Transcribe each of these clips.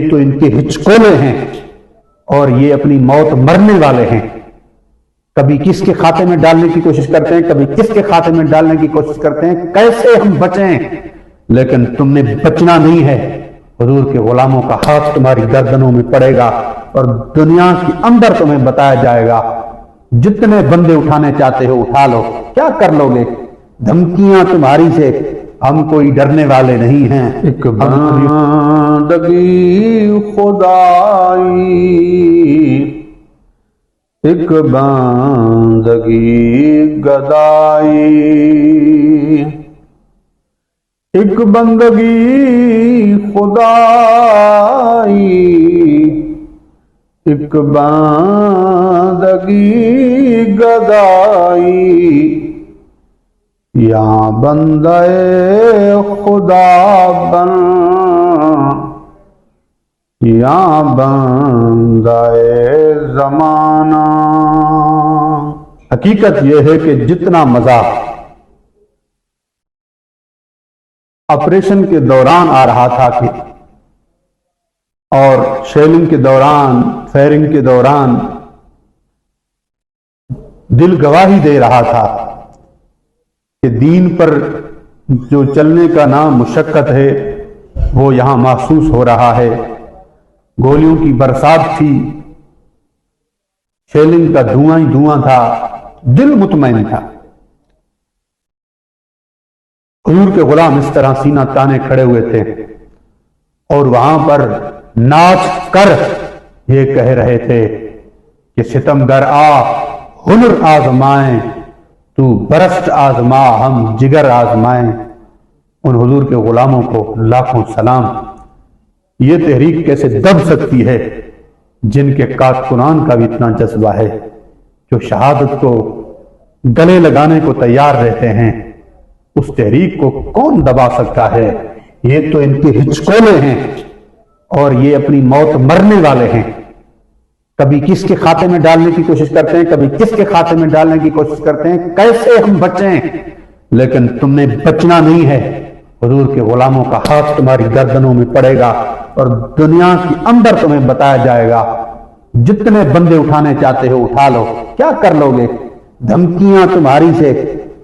یہ تو ان کے ہچکولے ہیں اور یہ اپنی موت مرنے والے ہیں. کبھی کس کے کھاتے میں ڈالنے کی کوشش کرتے ہیں, کبھی کس کے کھاتے میں ڈالنے کی کوشش کرتے ہیں. کیسے ہم بچیں؟ لیکن تم نے بچنا نہیں ہے. حضور کے غلاموں کا ہاتھ تمہاری گردنوں میں پڑے گا اور دنیا کے اندر تمہیں بتایا جائے گا. جتنے بندے اٹھانے چاہتے ہو اٹھا لو, کیا کر لو گے؟ دھمکیاں تمہاری سے, ہم کوئی ڈرنے والے نہیں ہیں. ایک بندگی خدائی, ایک بندگی گدائی, ایک بندگی خدائی, ایک بندگی گدائی. یا بندہ خدا بن, یا بندہ زمانہ. حقیقت یہ ہے کہ جتنا مزہ آپریشن کے دوران آ رہا تھا کہ اور شیلنگ کے دوران, فائرنگ کے دوران دل گواہی دے رہا تھا کہ دین پر جو چلنے کا نام مشقت ہے وہ یہاں محسوس ہو رہا ہے. گولیوں کی برسات تھی, شیلنگ کا دھواں ہی دھواں تھا, دل مطمئن تھا. حضور کے غلام اس طرح سینہ تانے کھڑے ہوئے تھے اور وہاں پر ناچ کر یہ کہہ رہے تھے کہ ستمگر آ, ہنر آزمائیں, تو برست آزما, ہم جگر آزمائیں. ان حضور کے غلاموں کو لاکھوں سلام. یہ تحریک کیسے دب سکتی ہے جن کے کارکنان کا بھی اتنا جذبہ ہے, جو شہادت کو گلے لگانے کو تیار رہتے ہیں. اس تحریک کو کون دبا سکتا ہے؟ یہ تو ان کے ہچکولے ہیں اور یہ اپنی موت مرنے والے ہیں. کبھی کس کے کھاتے میں ڈالنے کی کوشش کرتے ہیں, کبھی کس کے کھاتے میں ڈالنے کی کوشش کرتے ہیں. کیسے ہم بچیں؟ لیکن تم نے بچنا نہیں ہے. حضور کے غلاموں کا ہاتھ تمہاری گردنوں میں پڑے گا اور دنیا کے اندر تمہیں بتایا جائے گا. جتنے بندے اٹھانے چاہتے ہو اٹھا لو, کیا کر لو گے؟ دھمکیاں تمہاری سے,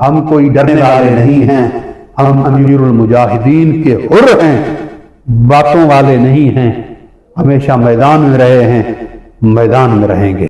ہم کوئی ڈرنے والے نہیں ہیں. ہم امیر المجاہدین کے حر ہیں, باتوں والے نہیں ہیں. ہمیشہ میدان میں رہے ہیں, میدان میں رہیں گے.